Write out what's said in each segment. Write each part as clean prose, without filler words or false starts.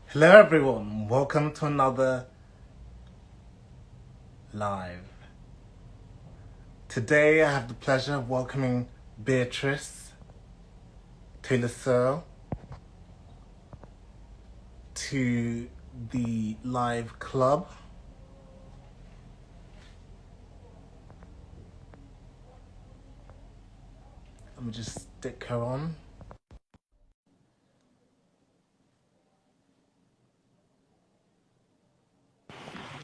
Hello, everyone. Welcome to another live. Today, I have the pleasure of welcoming Beatrice Taylor Searl to the live club. Let me just stick her on.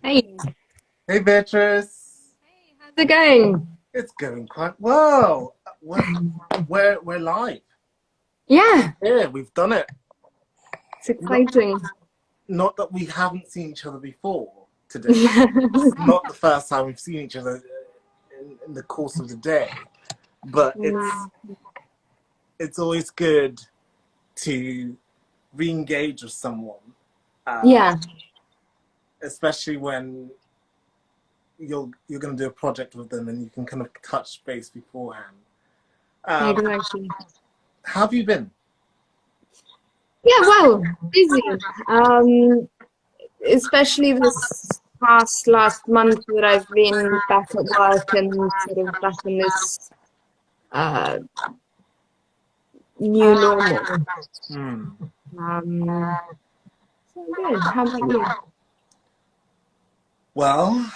Hey, Hey, Beatrice. how's it going? It's going quite well. We're live. Yeah, Yeah, we've done it. it's Not, exciting. not that we haven't seen each other before today. It's not the first time we've seen each other in the course of the day, but it's always good to re-engage with someone, uh, Yeah, especially when you're going to do a project with them and you can kind of touch base beforehand. Um, exactly. how have you been? Yeah, well, busy. Um, Especially this past last month that I've been back at work and sort of back in this uh new normal. Hmm. Um, so good. How about you? Well,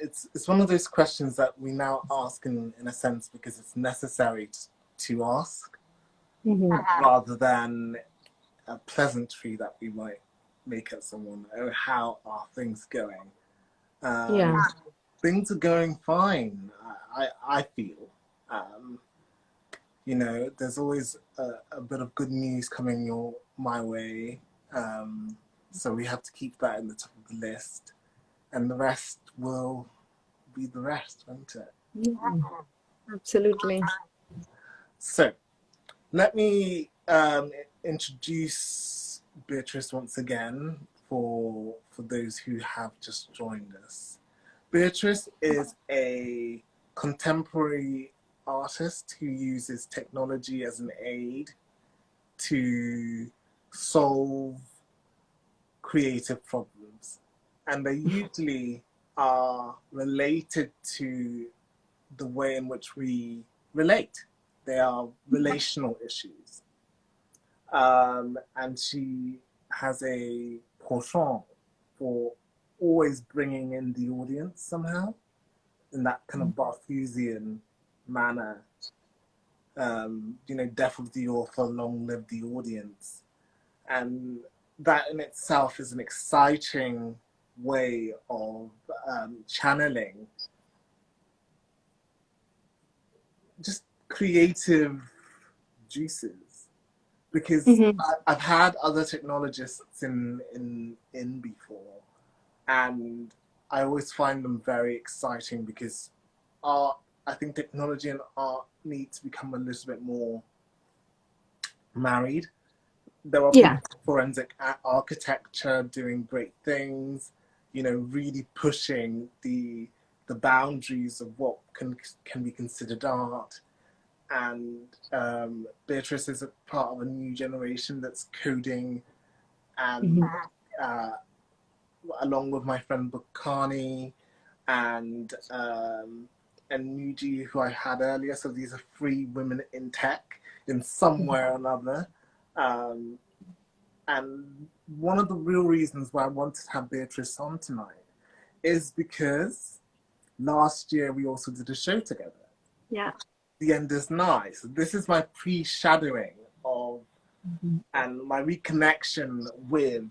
it's one of those questions that we now ask in a sense because it's necessary to ask Hmm. rather than a pleasantry that we might make at someone. Oh, how are things going? Um, Yeah. things are going fine. I feel. Um, there's always a bit of good news coming my way. Um, so we have to keep that in the top of the list, and the rest will be the rest, won't it? Yeah, absolutely. So let me introduce Beatrice once again for those who have just joined us. Beatrice is a contemporary artist who uses technology as an aid to solve creative problems. And they usually are related to the way in which we relate. They are relational issues. And she has a penchant for always bringing in the audience somehow in that kind of Barthusian manner. Death of the author, long live the audience. And that in itself is an exciting way of channeling just creative juices. Because Hmm. I've had other technologists in before, and I always find them very exciting because art, I think technology and art need to become a little bit more married. There are people Yeah. in forensic architecture doing great things, really pushing the boundaries of what can be considered art. And Beatrice is a part of a new generation that's coding, and Hmm. uh, along with my friend Bukani and Nuji, who I had earlier. So these are three women in tech in some way or another. Um, and one of the real reasons why I wanted to have Beatrice on tonight is because last year we also did a show together. Yeah. The end is nigh. So this is my pre-shadowing of Mhm. and my reconnection with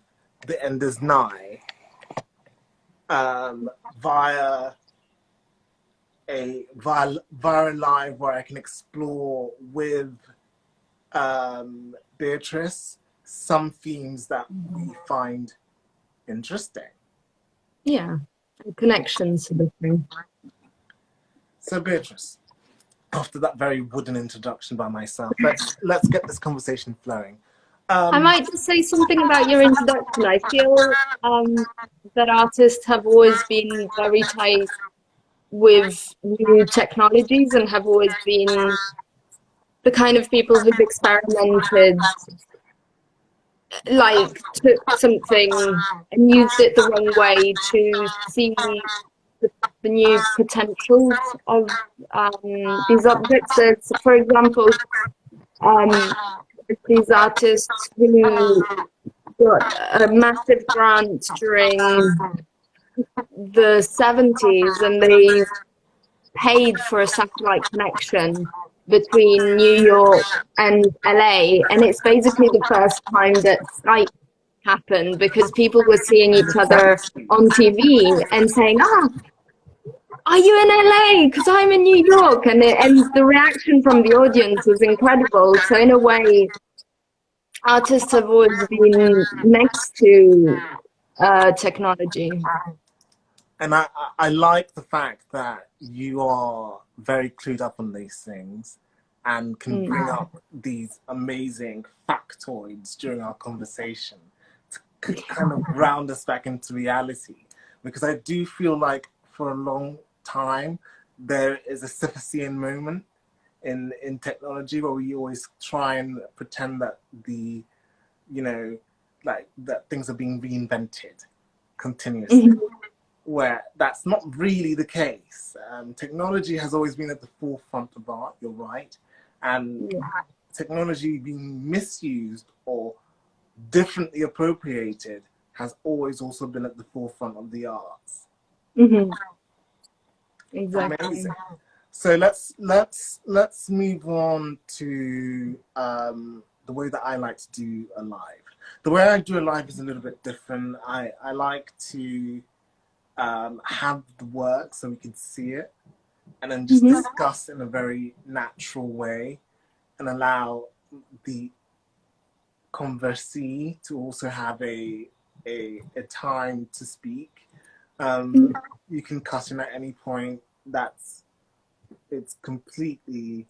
the end is nigh um, via via a live where I can explore with Beatrice some themes that we find interesting. Yeah. Connections sort of thing. So Beatrice, after that very wooden introduction by myself, let's get this conversation flowing. I Um, might just say something about your introduction. I feel that artists have always been very tight with new technologies and have always been the kind of people who've experimented like took something and used it the wrong way to see the new potentials of these objects. There's, for example, um, these artists who got a massive grant during the 70s, and they paid for a satellite connection between New York and LA, and it's basically the first time that Skype happened, because people were seeing each other on TV and saying, "Ah, are you in LA? Because I'm in New York," and the reaction from the audience was incredible. So in a way, artists have always been next to technology. And I like the fact that you are very clued up on these things and can bring up these amazing factoids during our conversation to kind of ground us back into reality. Because I do feel like for a long time, there is a Sisyphean moment in technology where we always try and pretend that that things are being reinvented continuously. Where that's not really the case. Technology has always been at the forefront of art, you're right. And technology being misused or differently appropriated has always also been at the forefront of the arts. Exactly. Amazing. So let's move on to the way that I like to do a live. The way I do a live is a little bit different. I like to have the work so we can see it, and then just discuss in a very natural way and allow the conversee to also have a time to speak. You can cut in at any point. It's completely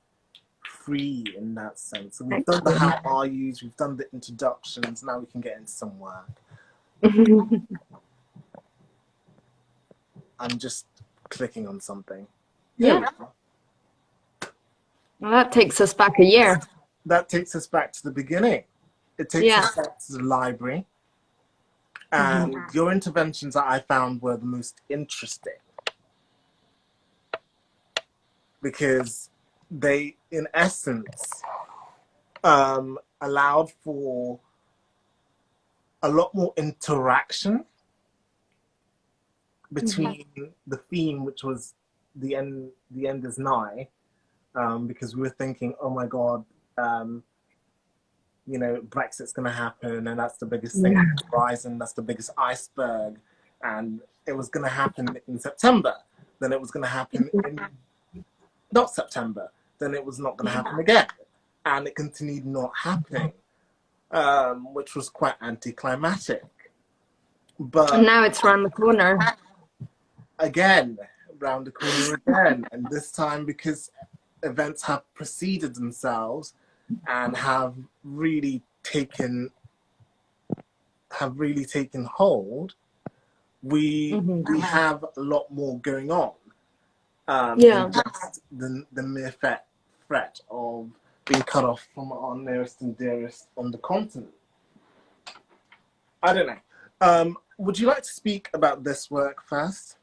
free in that sense. So we've done the how are yous, we've done the introductions, now we can get into some work. I'm just clicking on something. Yeah. Well, that takes us back a year. That takes us back to the beginning. It takes us back to the library. And your interventions that I found were the most interesting. Because they, in essence, allowed for a lot more interaction between the theme, which was the end is nigh, because we were thinking, oh my God, Brexit's going to happen, and that's the biggest thing on the horizon, that's the biggest iceberg, and it was going to happen in September, then it was going to happen in not September, then it was not going to happen again, and it continued not happening, which was quite anticlimactic. But and now it's around the corner. Again, round the corner again, and this time because events have preceded themselves and have really taken hold, we have a lot more going on than just the mere threat of being cut off from our nearest and dearest on the continent. I don't know. Would you like to speak about this work first?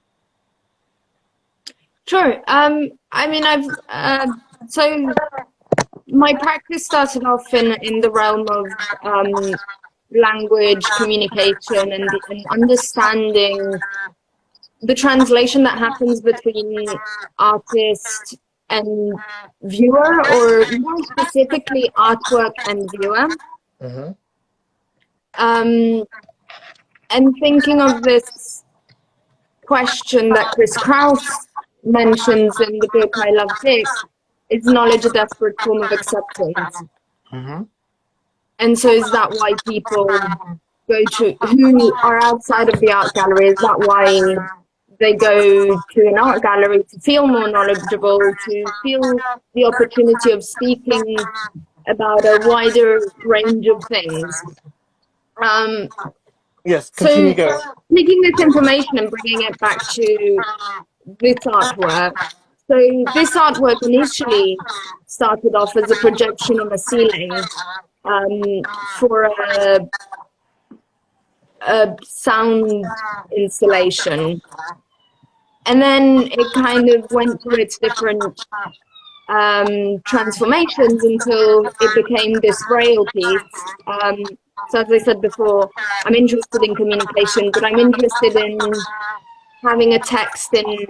Sure. I mean, so my practice started off in the realm of language, communication, and understanding the translation that happens between artist and viewer, or more specifically, artwork and viewer. And thinking of this question that Chris Kraus mentions in the book I Love Dick, is knowledge a desperate form of acceptance? And so is that why people go to, who are outside of the art gallery, is that why they go to an art gallery to feel more knowledgeable, to feel the opportunity of speaking about a wider range of things? Yes, continue going. Taking this information and bringing it back to this artwork. So this artwork initially started off as a projection on a ceiling for sound installation. And then it kind of went through its different transformations until it became this Braille piece. So as I said before, I'm interested in communication, but I'm interested in having a text in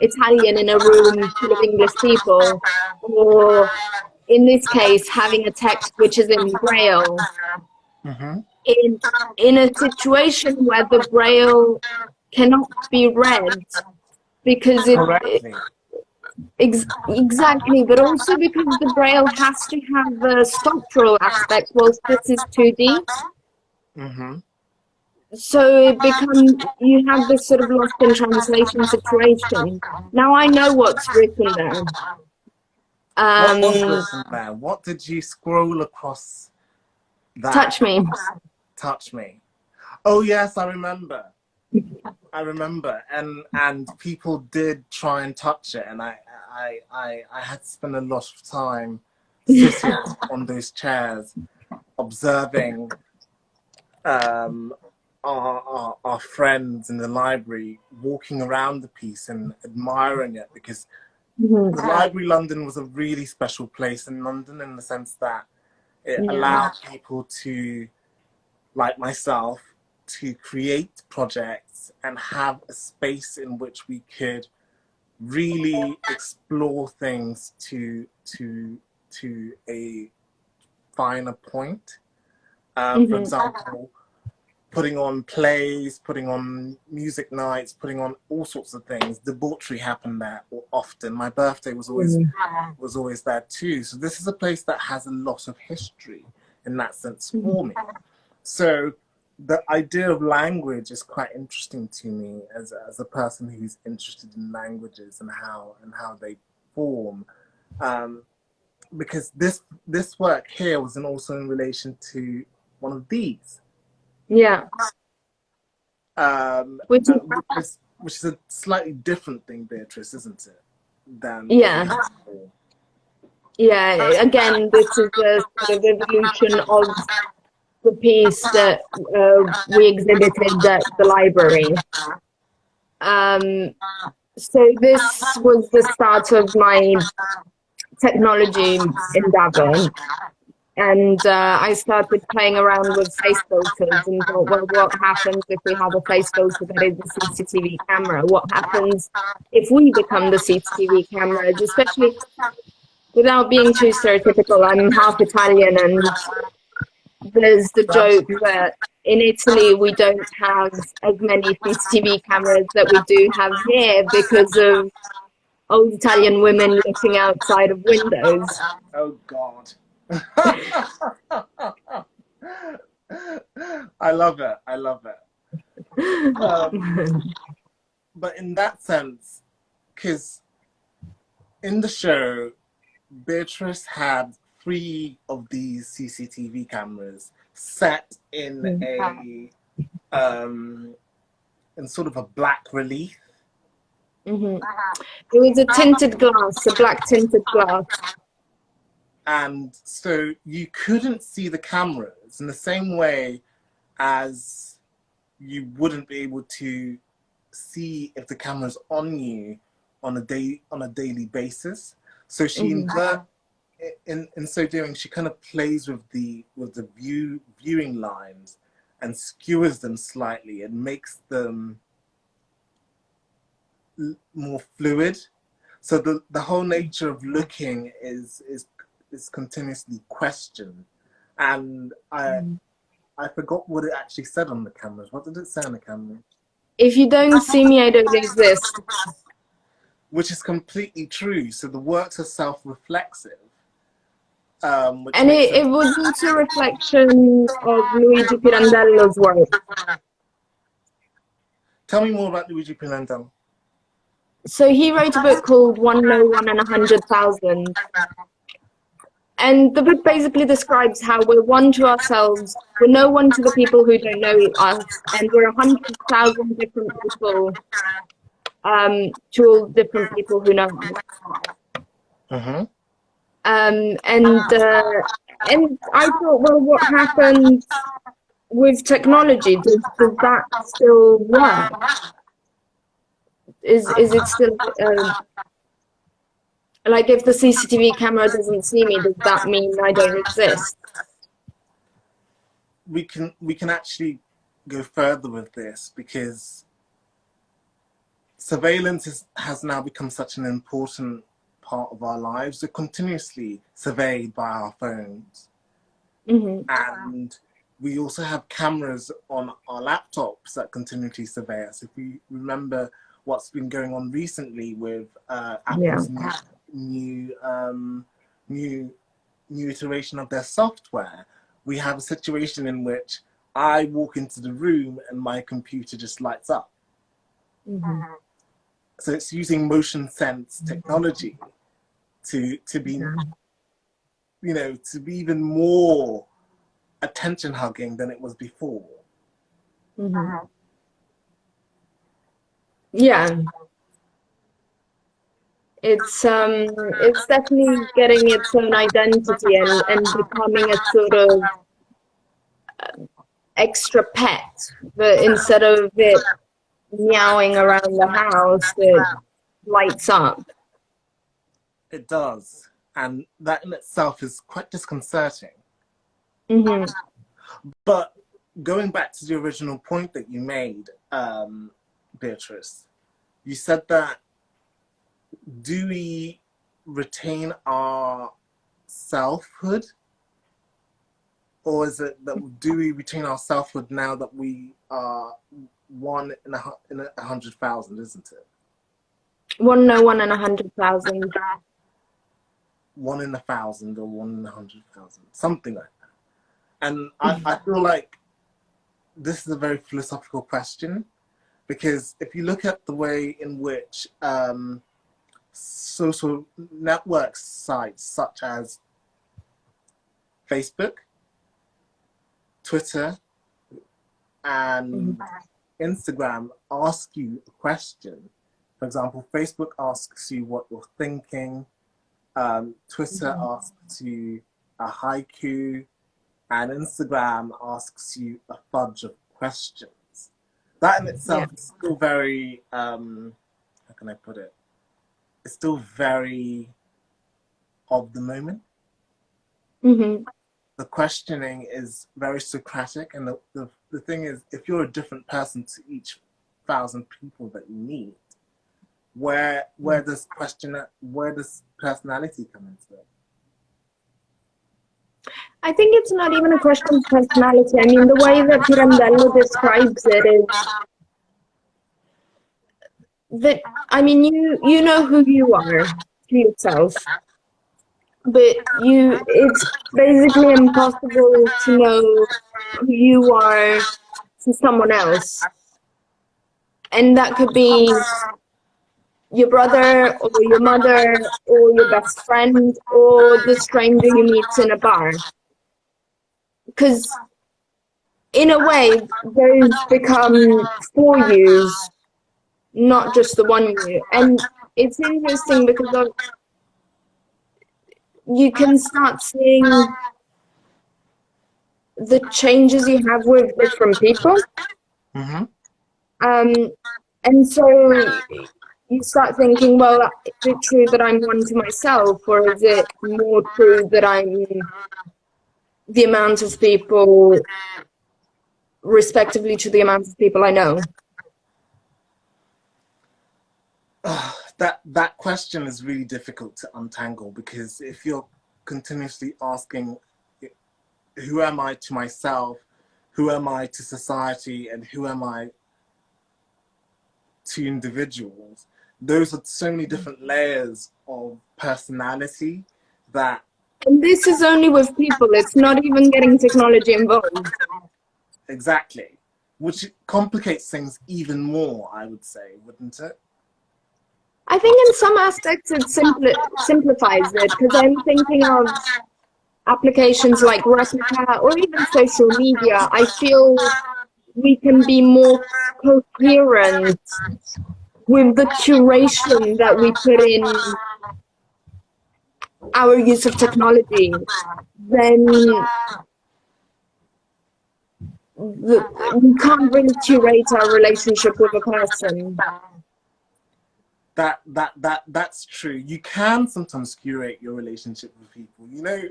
Italian in a room full of English people, or in this case, having a text which is in Braille, in a situation where the Braille cannot be read because exactly, but also because the Braille has to have a structural aspect, whilst this is 2D. So it becomes, you have this sort of lost in translation situation. Now I know what's written there. What was written there? What did you scroll across that? Touch me. Touch me. Oh yes, I remember. I remember, and people did try and touch it, and I had to spend a lot of time sitting on those chairs, observing our friends in the library walking around the piece and admiring it, because the Library London was a really special place in London in the sense that it allowed people to, like myself, to create projects and have a space in which we could really explore things to a finer point. For example, putting on plays, putting on music nights, putting on all sorts of things. Debauchery happened there often. My birthday was always there too. So this is a place that has a lot of history in that sense for me. So the idea of language is quite interesting to me as a person who's interested in languages and how they form. Because this work here was also in relation to one of these. Yeah. Which is a slightly different thing, Beatrice, isn't it? Than yeah. Again, this is a sort of evolution of the piece that we exhibited at the library. So this was the start of my technology endeavor. And I started playing around with face filters and thought, well, what happens if we have a face filter that is a CCTV camera? What happens if we become the CCTV cameras? Especially, without being too stereotypical, I'm half Italian, and there's the joke that in Italy we don't have as many CCTV cameras that we do have here because of old Italian women looking outside of windows. Oh, God. I love it. I love it. But in that sense, because in the show, Beatrice had 3 of these CCTV cameras set in in sort of a black relief. It was a tinted glass, a black tinted glass. And so you couldn't see the cameras in the same way as you wouldn't be able to see if the camera's on you on a daily basis. So she in so doing, she kind of plays with the viewing lines and skewers them slightly and makes them more fluid. So the whole nature of looking is continuously questioned. And I forgot what it actually said on the cameras. What did it say on the camera? If you don't see me, I don't exist. Which is completely true. So the works are self-reflexive. And it was also a reflection of Luigi Pirandello's work. Tell me more about Luigi Pirandello. So he wrote a book called 101 and 100,000. And the book basically describes how we're one to ourselves, we're no one to the people who don't know us, and we're 100,000 different people to all different people who know us. And I thought, well, what happens with technology, does that still work? Is it still like if the CCTV camera doesn't see me, does that mean I don't exist? We can actually go further with this, because surveillance has now become such an important part of our lives. We're continuously surveyed by our phones. Mm-hmm. And we also have cameras on our laptops that continually survey us. If we remember what's been going on recently with Apple's new iteration of their software, we have a situation in which I walk into the room and my computer just lights up. Mm-hmm. So it's using motion sense technology to be, to be even more attention hugging than it was before. Mm-hmm. Yeah. It's definitely getting its own identity and becoming a sort of extra pet, but instead of it meowing around the house, it lights up. It does. And that in itself is quite disconcerting. Mm-hmm. But going back to the original point that you made, Beatrice, you said that, do we retain our selfhood? Or is it that, do we retain our selfhood now that we are one in 100,000, isn't it? One in 100,000. 1 in 1,000 or 1 in 100,000, something like that. And I feel like this is a very philosophical question, because if you look at the way in which social network sites such as Facebook, Twitter, and Instagram ask you a question. For example, Facebook asks you what you're thinking, Twitter asks you a haiku, and Instagram asks you a fudge of questions. That in itself is still very, how can I put it? It's still very of the moment. Mm-hmm. The questioning is very Socratic, and the thing is, if you're a different person to each 1,000 people that you meet, where does personality come into it? I think it's not even a question of personality. I mean, the way that Pirandello describes it is that, I mean, you know who you are to yourself, but it's basically impossible to know who you are to someone else. And that could be your brother or your mother or your best friend or the stranger you meet in a bar. Because in a way, those become 4 yous, not just the 1 you. And it's interesting because you can start seeing the changes you have with different people. Mm-hmm. And so you start thinking, well, is it true that I'm one to myself, or is it more true that I'm the amount of people respectively to the amount of people I know? That question is really difficult to untangle, because if you're continuously asking, who am I to myself, who am I to society, and who am I to individuals, those are so many different layers of personality that... And this is only with people, it's not even getting technology involved. Exactly. Which complicates things even more, I would say, wouldn't it? I think in some aspects it simplifies it, because I'm thinking of applications like Replica or even social media. I feel we can be more coherent with the curation that we put in our use of technology than we can't really curate our relationship with a person. That's true. You can sometimes curate your relationship with people. You know,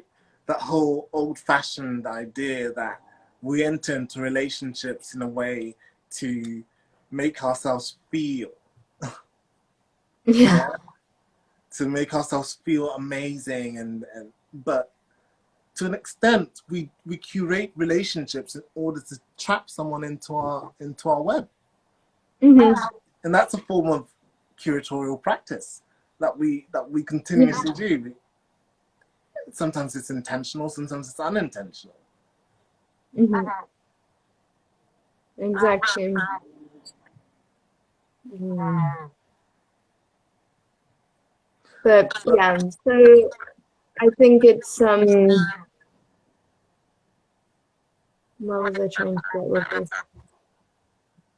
that whole old-fashioned idea that we enter into relationships in a way to make ourselves feel, Yeah. to make ourselves feel amazing, and but to an extent, we curate relationships in order to trap someone into our web, Mm-hmm. and that's a form of curatorial practice that we continuously do. Sometimes it's intentional, sometimes it's unintentional. Mm-hmm. Exactly. Mm. But yeah, so I think it's what was I trying to get with this?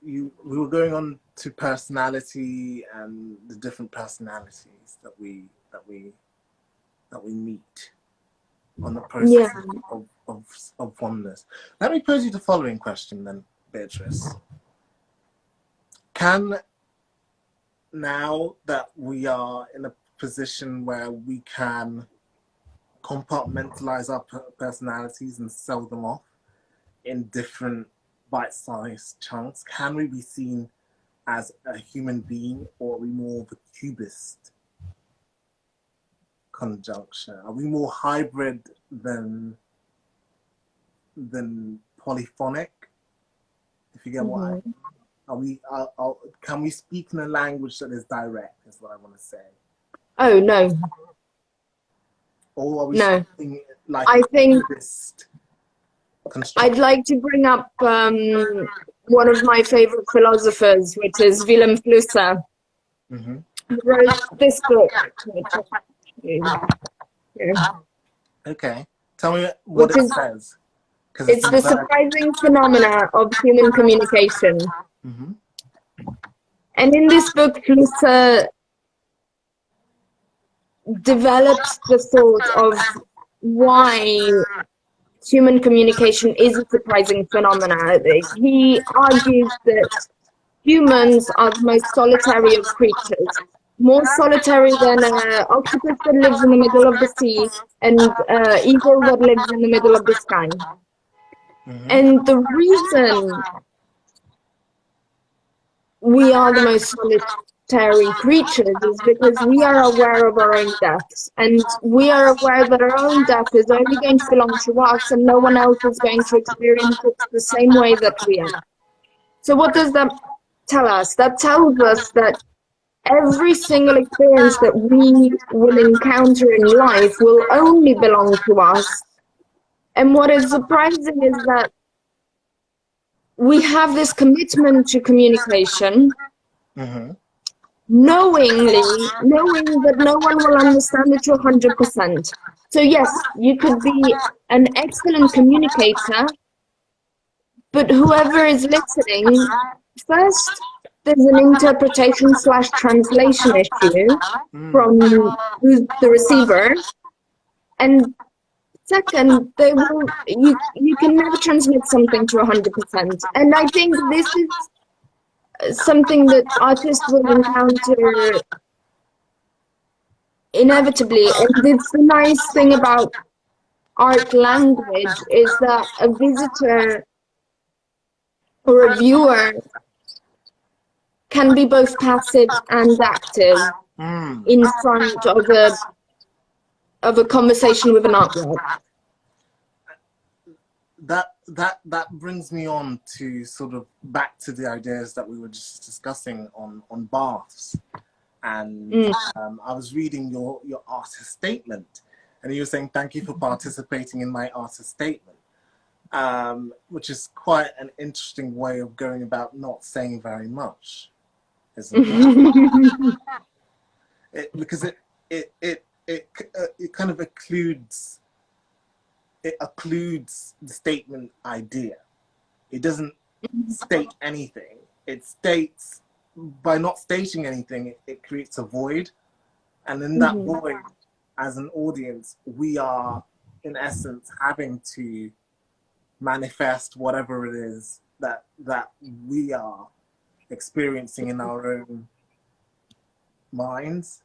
We were going on to personality and the different personalities that we meet on the process Yeah. of oneness. Let me pose you the following question then, Beatrice. Can, now that we are in a position where we can compartmentalize our personalities and sell them off in different bite-sized chunks, can we be seen as a human being, or are we more of a cubist conjunction? Are we more hybrid than polyphonic? If you get what I, Mm-hmm. are we? Can we speak in a language that is direct? Is what I want to say. Oh no, Or are we no. speaking like I a think cubist I'd construction? like to bring up one of my favorite philosophers, which is Willem Flusser, Mm-hmm. who wrote this book, which, Okay, tell me what which it is says, because it's it's in the verse. surprising phenomena of human communication. Mm-hmm. And in this book, Flusser develops the thought of why human communication is a surprising phenomena. He argues that humans are the most solitary of creatures, more solitary than an octopus that lives in the middle of the sea and eagle that lives in the middle of the sky. Mm-hmm. And the reason we are the most solitary creatures is because we are aware of our own deaths, and we are aware that our own death is only going to belong to us, and no one else is going to experience it the same way that we are. So what does that tell us? That tells us that every single experience that we will encounter in life will only belong to us. And what is surprising is that we have this commitment to communication, Mm-hmm. knowing that no one will understand it to 100%. So yes, you could be an excellent communicator, but whoever is listening, first, there's an interpretation/translation issue Mm. from who's the receiver, and second, you can never transmit something to 100%. And I think this is something that artists will encounter inevitably. And it's the nice thing about art language is that a visitor or a viewer can be both passive and active Mm. in front of a conversation with an artwork. That brings me on to sort of back to the ideas that we were just discussing on baths, and I was reading your artist statement, and you were saying thank you for participating in my artist statement, which is quite an interesting way of going about not saying very much, isn't it? Because it kind of occludes the statement idea. It doesn't state anything. It states, by not stating anything, it creates a void. And in that void, as an audience, we are, in essence, having to manifest whatever it is that we are experiencing in our own minds,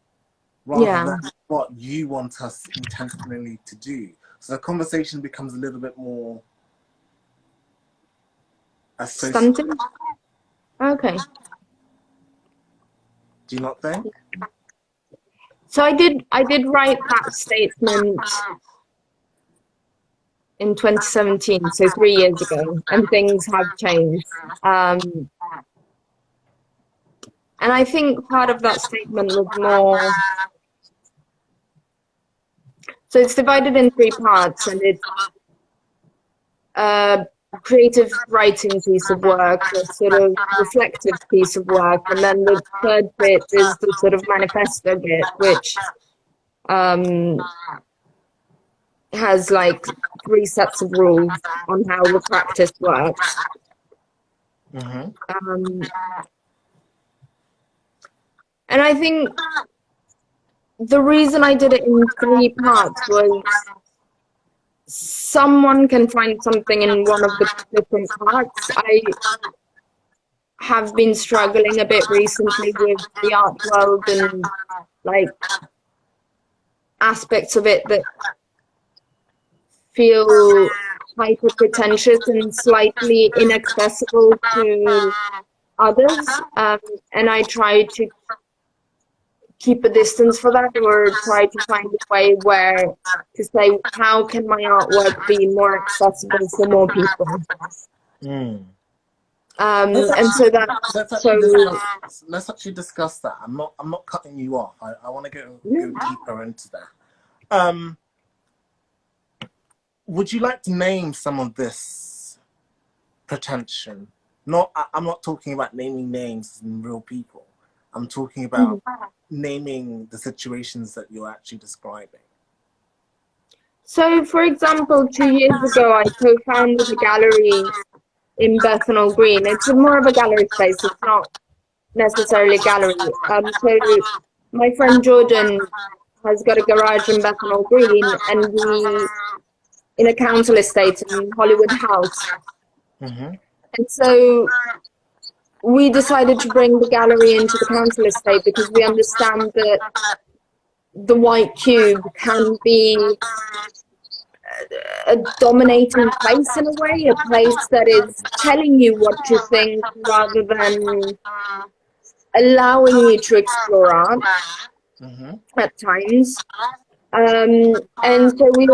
rather than what you want us intentionally to do. So the conversation becomes a little bit more Stunted? Okay. Do you not think? So I did write that statement in 2017, so 3 years ago, and things have changed. And I think part of that statement was more, so it's divided in 3 parts, and it's a creative writing piece of work, a sort of reflective piece of work, and then the third bit is the sort of manifesto bit, which has like 3 sets of rules on how the practice works. And I think the reason I did it in 3 parts was someone can find something in one of the different parts. I have been struggling a bit recently with the art world and like aspects of it that feel hyper pretentious and slightly inaccessible to others. And I try to keep a distance for that, or try to find a way where to say, how can my artwork be more accessible for more people? And so let's actually discuss that. I'm not cutting you off. I want to go deeper into that. Would you like to name some of this pretension? I'm not talking about naming names and real people. I'm talking about naming the situations that you're actually describing. So, for example, 2 years ago, I co-founded a gallery in Bethnal Green. It's more of a gallery space. It's not necessarily a gallery. So my friend Jordan has got a garage in Bethnal Green, and we in a council estate in Hollywood House. And so we decided to bring the gallery into the council estate because we understand that the white cube can be a dominating place in a way, a place that is telling you what to think rather than allowing you to explore art at times. And so we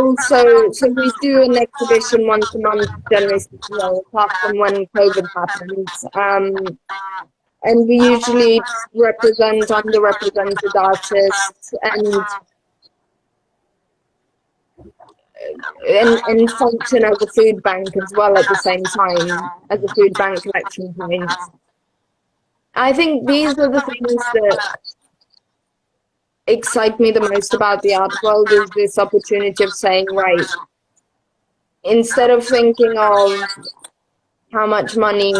do an exhibition once a month, generally, apart from when COVID happens. And we usually represent underrepresented artists and function as a food bank as well at the same time, as a food bank collection point. I think these are the things that excite me the most about the art world, is this opportunity of saying, right, instead of thinking of how much money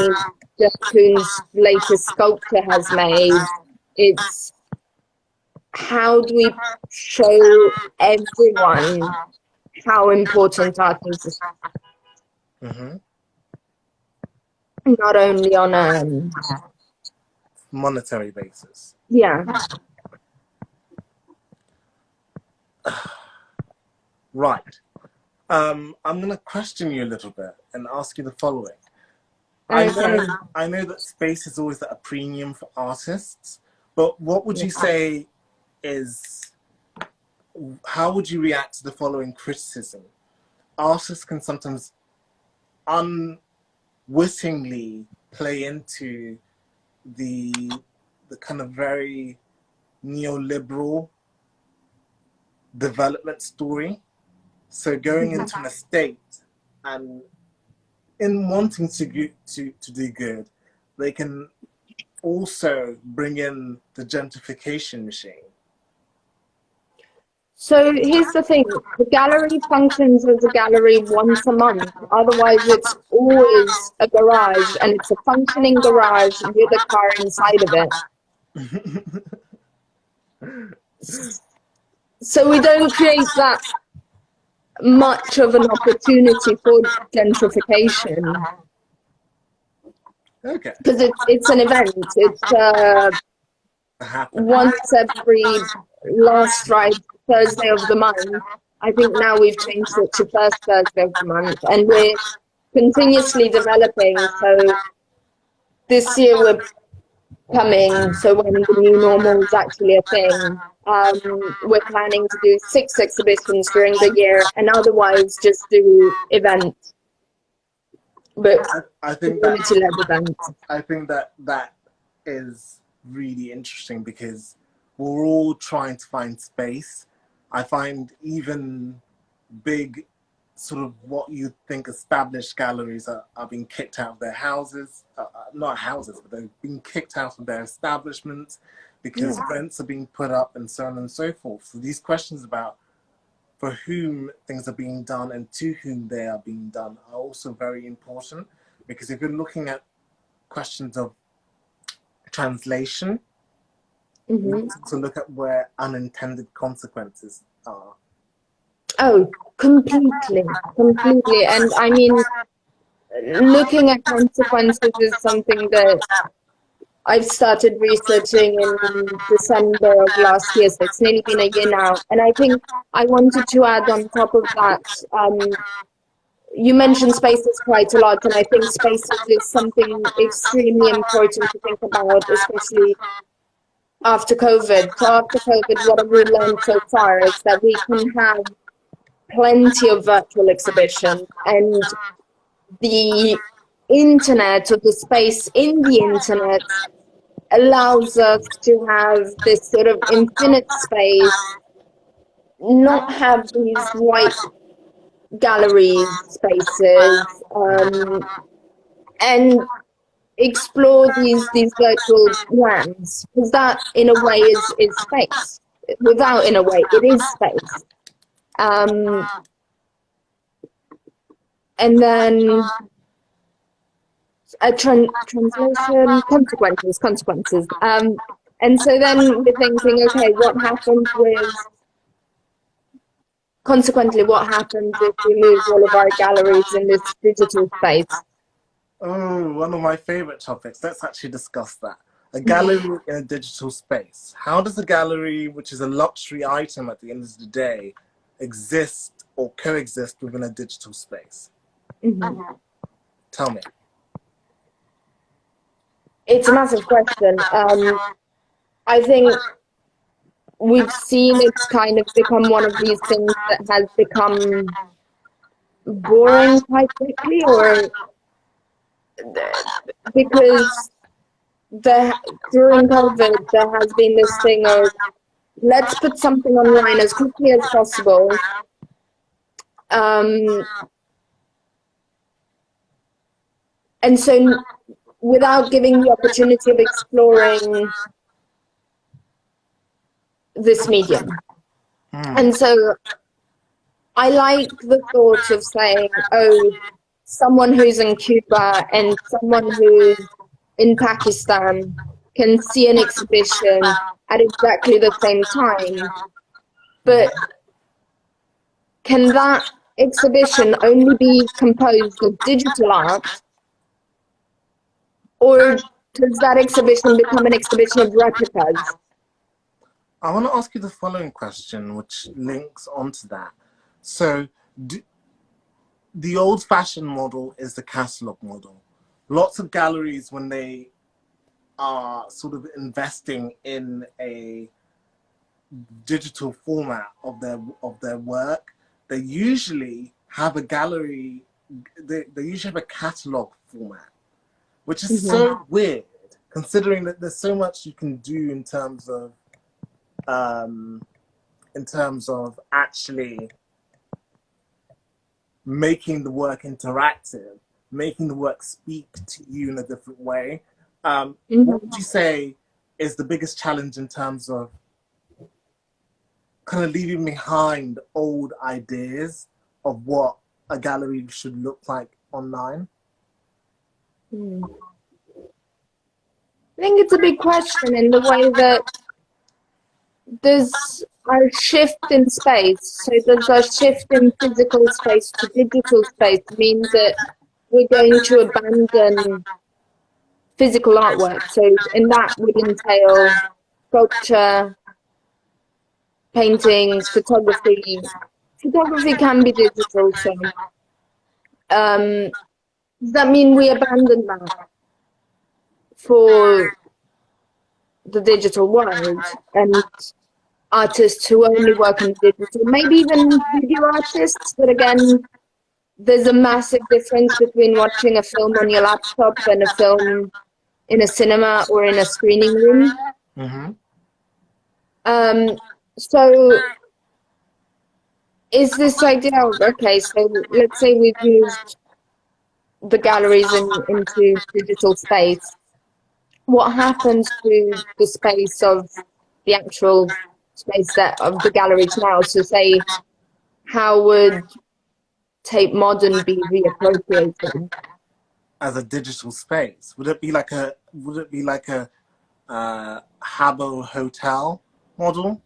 Jeff Koons' latest sculpture has made, it's how do we show everyone how important art is, not only on a monetary basis. Yeah. Right. I'm going to question you a little bit and ask you the following. Okay. I know that space is always at a premium for artists, but what would you say is, how would you react to the following criticism? Artists can sometimes unwittingly play into the kind of very neoliberal development story. So going into an estate and in wanting to do good, they can also bring in the gentrification machine. So here's the thing, the gallery functions as a gallery once a month, otherwise it's always a garage, and it's a functioning garage with a car inside of it. So we don't create that much of an opportunity for gentrification, Okay. because it's an event. It's Happen. once every last Thursday of the month. I think now we've changed it to first Thursday of the month, and we're continuously developing. So this year we're coming, so when the new normal is actually a thing, we're planning to do 6 exhibitions during the year, and otherwise just do events, but I think that community-led events. I think that that is really interesting because we're all trying to find space. I find even big, sort of what you think established galleries are being kicked out of their houses, not houses, but they're being kicked out of their establishments because rents are being put up and so on and so forth. So these questions about for whom things are being done and to whom they are being done are also very important, because if you're looking at questions of translation, we need to look at where unintended consequences are. Oh, completely. And I mean, looking at consequences is something that I've started researching in December of last year, so it's nearly been a year now. And I think I wanted to add on top of that, you mentioned spaces quite a lot, and I think spaces is something extremely important to think about, especially after COVID. So after COVID, what have we learned so far is that we can have plenty of virtual exhibitions, and the internet, or the space in the internet, allows us to have this sort of infinite space, not have these white gallery spaces, and explore these virtual lands, because that in a way is space. Without, in a way, it is space. And then a translation, consequences. And so then we're thinking, okay, consequently, what happens if we move all of our galleries in this digital space? Oh, one of my favorite topics. Let's actually discuss that. A gallery in a digital space. How does a gallery, which is a luxury item at the end of the day, exist or coexist within a digital space? Tell me. It's a massive question. I think we've seen it's kind of become one of these things that has become boring quite quickly, or because during COVID there has been this thing of let's put something online as quickly as possible, and so without giving the opportunity of exploring this medium. And so I like the thought of saying, oh, someone who's in Cuba and someone who's in Pakistan can see an exhibition at exactly the same time, but can that exhibition only be composed of digital art, or does that exhibition become an exhibition of replicas? I want to ask you the following question, which links onto that. So, the old-fashioned model is the catalog model. Lots of galleries, when they are sort of investing in a digital format of their work, they usually have a gallery. They usually have a catalog format, which is so weird, considering that there's so much you can do in terms of actually making the work interactive, making the work speak to you in a different way. What would you say is the biggest challenge in terms of kind of leaving behind old ideas of what a gallery should look like online? I think it's a big question in the way that there's our shift in space, so there's a shift in physical space to digital space, means that we're going to abandon physical artwork. So, and that would entail sculpture, paintings, photography. Photography can be digital, so does that mean we abandon that for the digital world and artists who only work on digital, maybe even video artists, but again, there's a massive difference between watching a film on your laptop and a film in a cinema or in a screening room. Mm-hmm. So is this idea of, okay, so let's say we've moved the galleries into digital space. What happens to the space of the actual space that of the galleries now? So say, how would Tate Modern be reappropriated? As a digital space, would it be like a Habbo hotel model?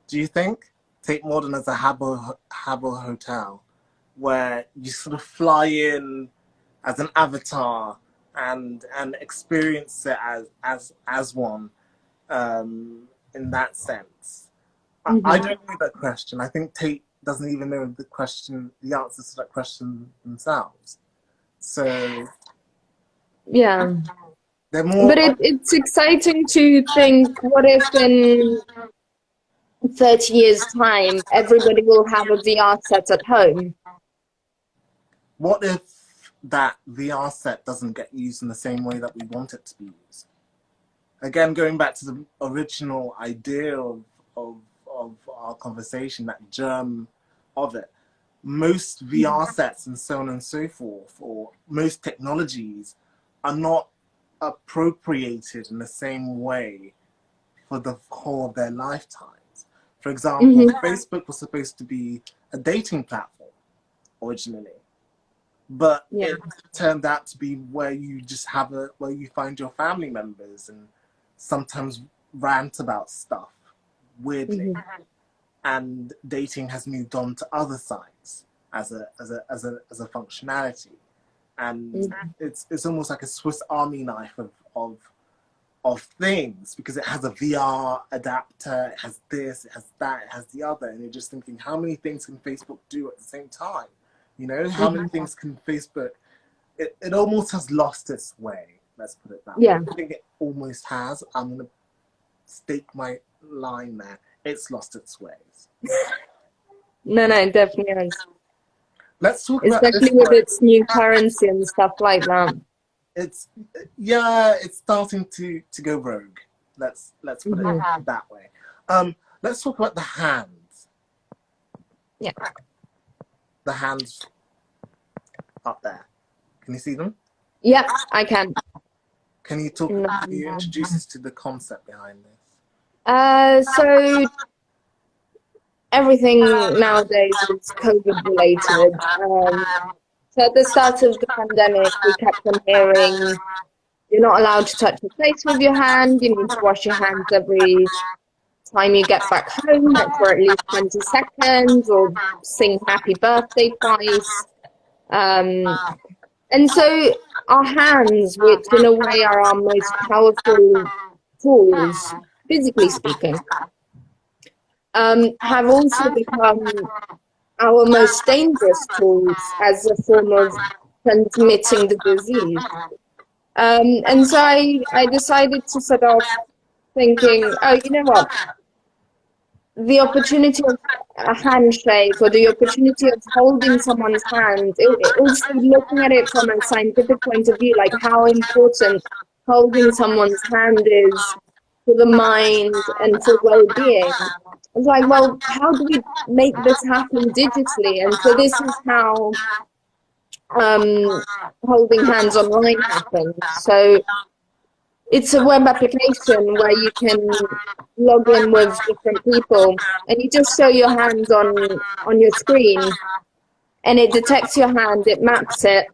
Do you think Tate Modern as a Habbo hotel, where you sort of fly in as an avatar and experience it as one, in that sense? I don't know that question. I think Tate doesn't even know the answers to that question themselves. So Yeah. they're more. But it's exciting to think, what if in 30 years' time, everybody will have a VR set at home? What if that VR set doesn't get used in the same way that we want it to be used? Again, going back to the original idea of our conversation, that germ of it, most VR sets and so on and so forth, or most technologies, are not appropriated in the same way for the whole of their lifetimes. For example, Facebook was supposed to be a dating platform originally, but it turned out to be where you just where you find your family members and sometimes rant about stuff weirdly. And dating has moved on to other sites as a functionality, and it's almost like a Swiss Army knife of things, because it has a VR adapter, it has this, it has that, it has the other, and you're just thinking, how many things can Facebook do at the same time? You know, how many things can Facebook? It almost has lost its way. Let's put it that way. I think it almost has. I'm gonna stake my line there. It's lost its ways. No, it definitely is. Let's talk about especially with its new currency and stuff like that. It's starting to go rogue. Let's put it that way. Let's talk about the hands. Yeah. The hands up there. Can you see them? Yeah, I can. Can you introduce us to the concept behind this? So everything nowadays is COVID related. So at the start of the pandemic, we kept on hearing, you're not allowed to touch your face with your hand, you need to wash your hands every time you get back home, like for at least 20 seconds, or sing happy birthday twice. And so our hands, which in a way are our most powerful tools, physically speaking, have also become our most dangerous tools as a form of transmitting the disease. And so I decided to set off thinking, oh, you know what? The opportunity of a handshake, or the opportunity of holding someone's hand, also looking at it from a scientific point of view, like how important holding someone's hand is for the mind and for well-being. It's like, well, how do we make this happen digitally? And so this is how holding hands online happens. So it's a web application where you can log in with different people, and you just show your hands on your screen, and it detects your hand, it maps it,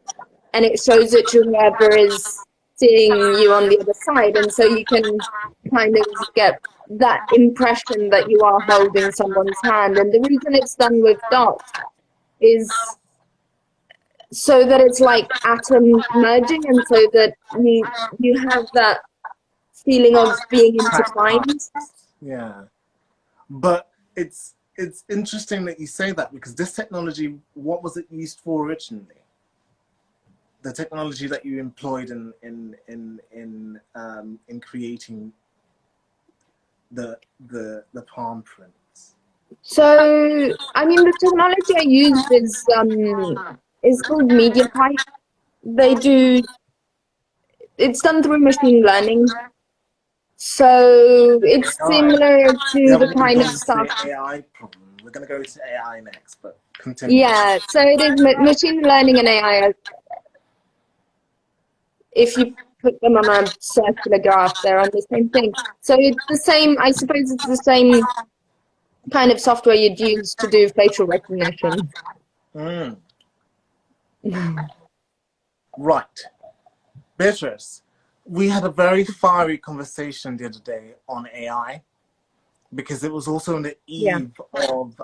and it shows it to whoever is seeing you on the other side. And so you can kind of get that impression that you are holding someone's hand. And the reason it's done with dots is so that it's like atoms merging, and so that you have that feeling of being intertwined. Yeah, but it's interesting that you say that, because this technology, what was it used for originally? The technology that you employed in creating the palm prints. So, I mean, the technology I used is called MediaPipe. They do, it's done through machine learning. So it's similar We to the haven't even kind of gone to stuff. the AI problem. We're going to go to AI next, but continue. Yeah, so it is machine learning and AI. If you put them on a circular graph, they're on the same thing. So it's the same, I suppose it's the same kind of software you'd use to do facial recognition. Mm. Right. Beatrice, we had a very fiery conversation the other day on AI, because it was also on the eve of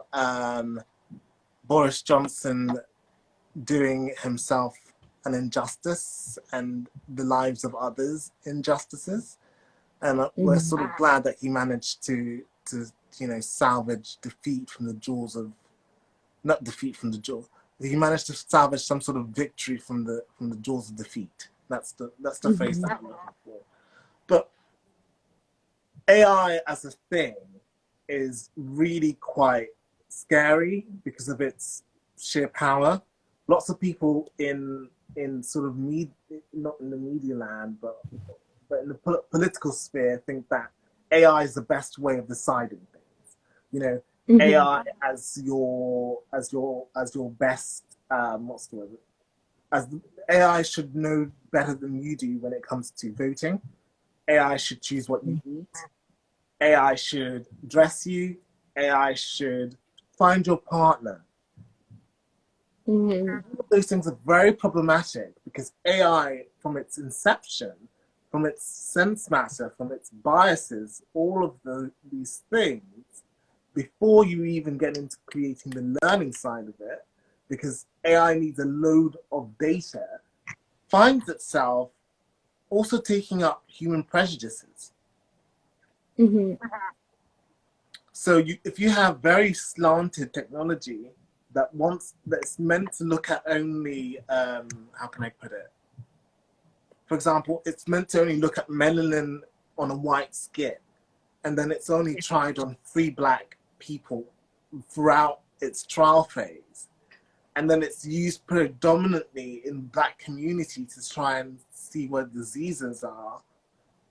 Boris Johnson doing himself an injustice and the lives of others injustices. And we're sort of glad that he managed to salvage defeat from the jaws of, not defeat from the jaws. He managed to salvage some sort of victory from the jaws of defeat. That's the phrase that I'm looking for. But AI as a thing is really quite scary because of its sheer power. Lots of people in sort of not in the media land, but in the political sphere, think that AI is the best way of deciding things. You know, AI as your best what's the word? As AI should know better than you do when it comes to voting. AI should choose what you eat. AI should dress you. AI should find your partner. Those things are very problematic, because AI, from its inception, from its sense matter, from its biases, all of these things, before you even get into creating the learning side of it, because AI needs a load of data, finds itself also taking up human prejudices. So if you have very slanted technology that's meant to look at only, how can I put it? For example, it's meant to only look at melanin on a white skin, and then it's only tried on 3 black people throughout its trial phase. And then it's used predominantly in black community to try and see where diseases are.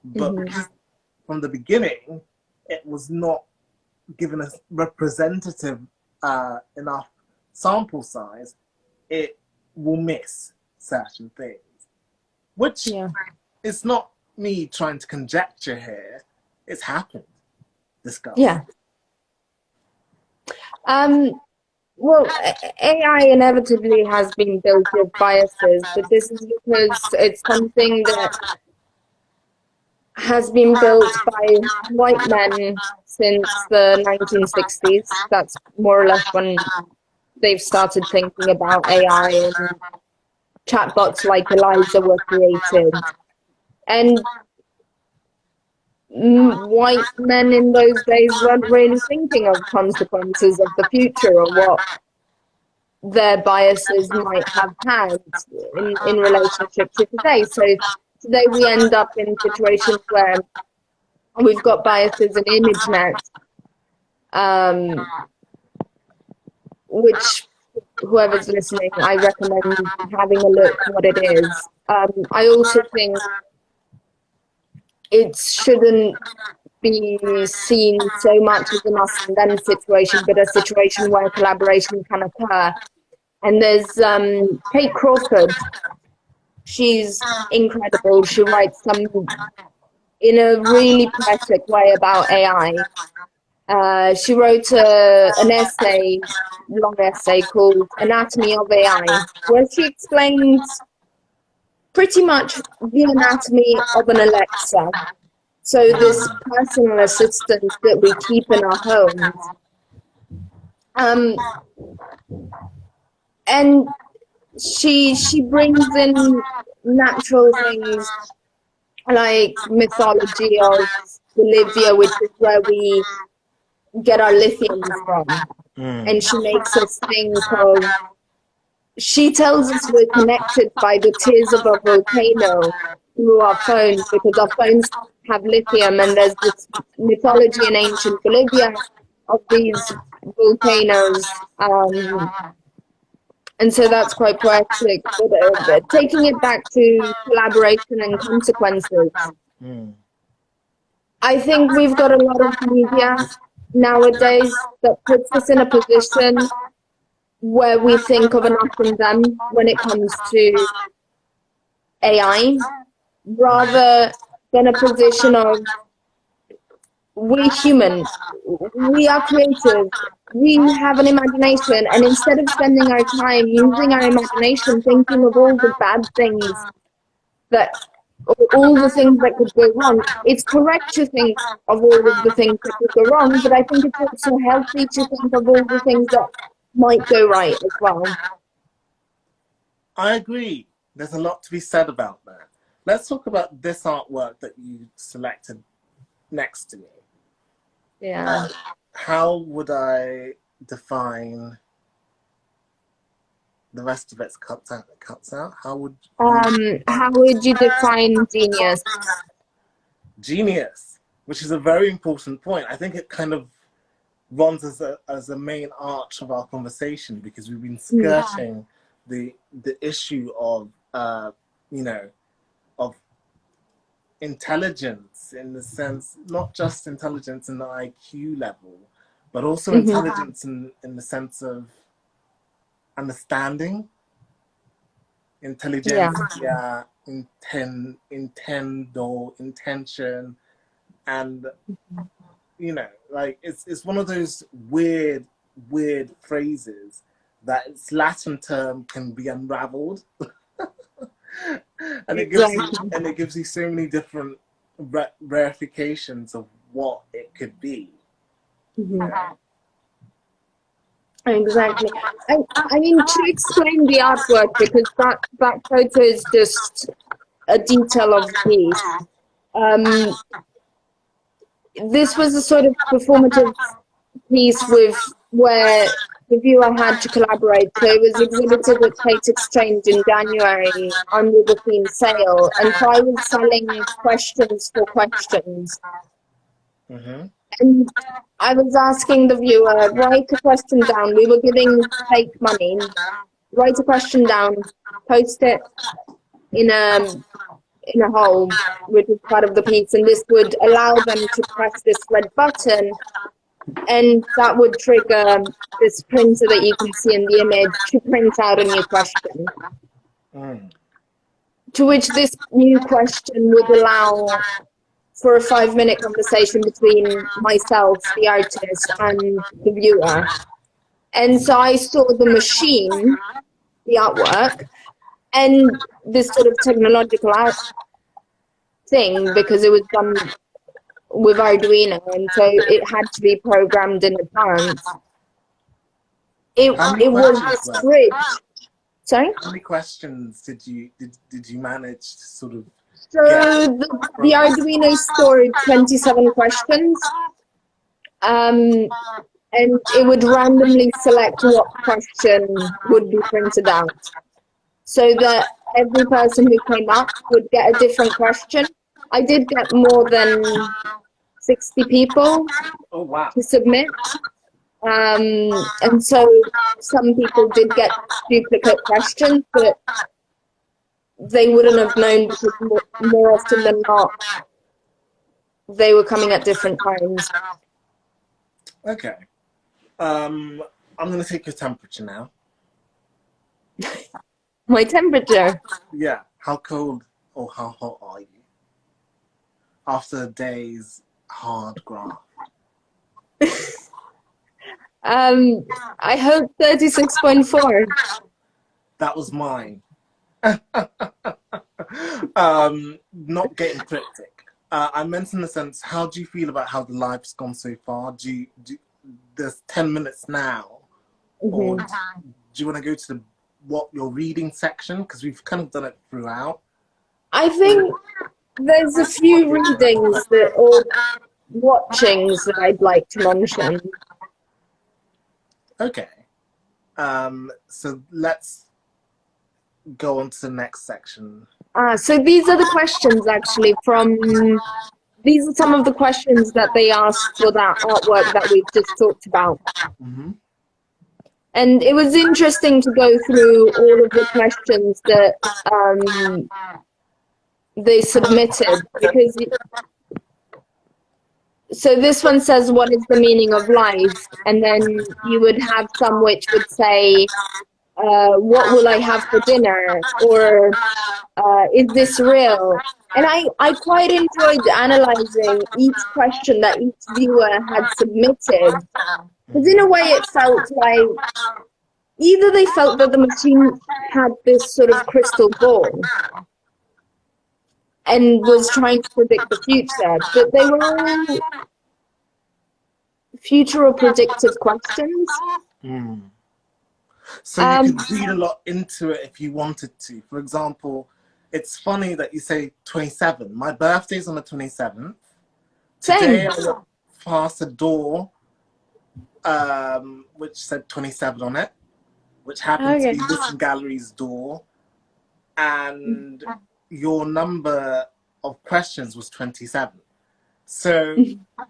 But because from the beginning, it was not given a representative enough sample size, it will miss certain things. Which is not me trying to conjecture here. It's happened. Discuss. Yeah. Well, AI inevitably has been built with biases, but this is because it's something that has been built by white men since the 1960s. That's more or less when they've started thinking about AI, and chatbots like Eliza were created. And white men in those days weren't really thinking of consequences of the future or what their biases might have had in relationship to today. So today we end up in situations where we've got biases in ImageNet, which whoever's listening, I recommend having a look what it is. I also think it shouldn't be seen so much as an us and them situation, but a situation where collaboration can occur. And there's Kate Crawford. She's incredible. She writes some in a really poetic way about AI. She wrote an essay, long essay called Anatomy of AI, where she explains pretty much the anatomy of an Alexa. So this personal assistant that we keep in our homes, and she brings in natural things like mythology of Bolivia, which is where we get our lithium from. And she makes us think of, she tells us we're connected by the tears of a volcano through our phones, because our phones have lithium, and there's this mythology in ancient Bolivia of these volcanoes. And so that's quite poetic. But taking it back to collaboration and consequences, I think we've got a lot of media nowadays that puts us in a position where we think of an us and them when it comes to AI, rather than a position of, we're human, we are creative, we have an imagination, and instead of spending our time using our imagination thinking of all the bad things that, all the things that could go wrong, it's correct to think of all of the things that could go wrong, but I think it's also healthy to think of all the things that might go right as well. I agree. There's a lot to be said about that. Let's talk about this artwork that you selected next to me. Yeah. How would I define the rest of it's cuts out? How would you define genius? Genius, which is a very important point. I think it kind of runs as a main arch of our conversation, because we've been skirting the issue of of intelligence, in the sense, not just intelligence in the IQ level, but also intelligence in the sense of understanding, intelligentsia, intention, and like it's one of those weird phrases that its Latin term can be unraveled. And it gives you so many different verifications of what it could be. Exactly. I mean, to explain the artwork, because that photo is just a detail of the piece. This was a sort of performative piece where the viewer had to collaborate. So it was exhibited at Tate Exchange in January under the theme sale, and so I was selling questions for questions. And I was asking the viewer, write a question down. We were giving fake money. Write a question down, post it in a hole, which is part of the piece, and this would allow them to press this red button, and that would trigger this printer that you can see in the image to print out a new question. To which this new question would allow for a 5-minute conversation between myself, the artist, and the viewer. And so I saw the machine, the artwork, and this sort of technological art thing, because it was done with Arduino, and so it had to be programmed in advance. It was this bridge. Sorry? How many questions did you manage to sort of So the Arduino stored 27 questions, and it would randomly select what question would be printed out, so that every person who came up would get a different question. I did get more than 60 people to submit, and so some people did get duplicate questions, but they wouldn't have known, because more often than not, they were coming at different times. Okay. I'm going to take your temperature now. My temperature? Yeah. How cold or how hot are you after a day's hard graft? I hope 36.4. That was mine. Not getting cryptic. I meant in the sense, how do you feel about how the live's gone so far? There's 10 minutes now, or do you want to go to what your reading section? Because we've kind of done it throughout. I think there's a few readings or watchings that I'd like to mention. Okay. So let's go on to the next section. So these are the questions actually these are some of the questions that they asked for that artwork that we've just talked about. Mm-hmm. And it was interesting to go through all of the questions that they submitted, because so this one says, what is the meaning of life? And then you would have some which would say, what will I have for dinner? Or is this real? And I quite enjoyed analyzing each question that each viewer had submitted, because in a way it felt like either they felt that the machine had this sort of crystal ball and was trying to predict the future, but they were all future or predictive questions. So you could read a lot into it if you wanted to. For example, it's funny that you say 27. My birthday's on the 27th. Today I walked past a door which said 27 on it, which happened to be Listen Gallery's door. And your number of questions was 27. So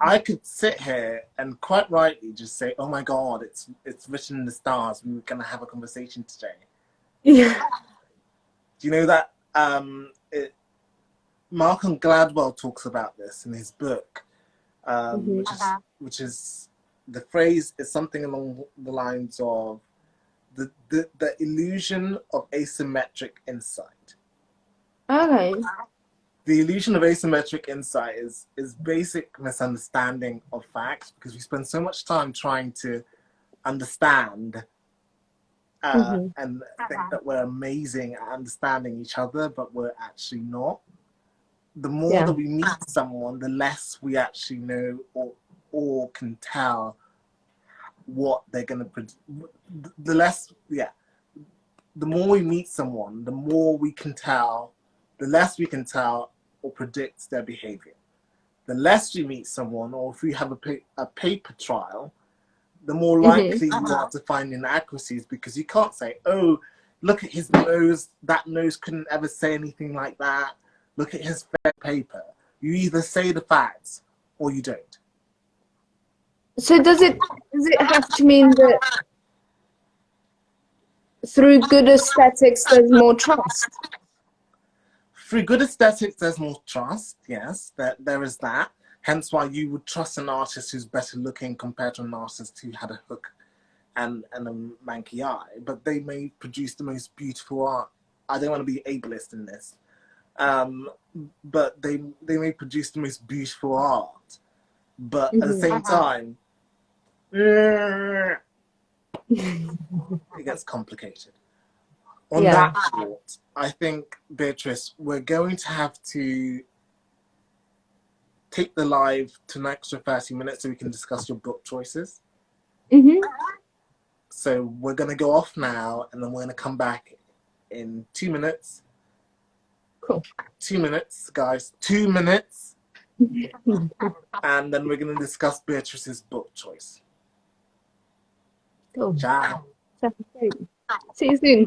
I could sit here and quite rightly just say, oh my God, it's written in the stars. We were going to have a conversation today. Yeah. Do you know that Malcolm Gladwell talks about this in his book, which is the phrase is something along the lines of the illusion of asymmetric insight. Okay. The illusion of asymmetric insight is basic misunderstanding of facts, because we spend so much time trying to understand and think that we're amazing at understanding each other, but we're actually not. The more that we meet someone, the less we actually know or can tell what they're going to the more we meet someone, the more we can tell, the less we can tell or predict their behavior. The less you meet someone, or if you have a paper trial, the more likely you are to find inaccuracies, because you can't say, oh, look at his nose, that nose couldn't ever say anything like that. Look at his paper. You either say the facts or you don't. So does it have to mean that through good aesthetics there's more trust? Through good aesthetics, there's more trust, yes, there is that. Hence why you would trust an artist who's better looking compared to an artist who had a hook and a manky eye. But they may produce the most beautiful art. I don't want to be ableist in this. But they may produce the most beautiful art. But at the same time, it gets complicated. On that thought, I think, Beatrice, we're going to have to take the live to an extra 30 minutes so we can discuss your book choices. So we're going to go off now, and then we're going to come back in 2 minutes. Cool. 2 minutes, guys. 2 minutes. And then we're going to discuss Beatrice's book choice. Cool. Ciao. See you soon.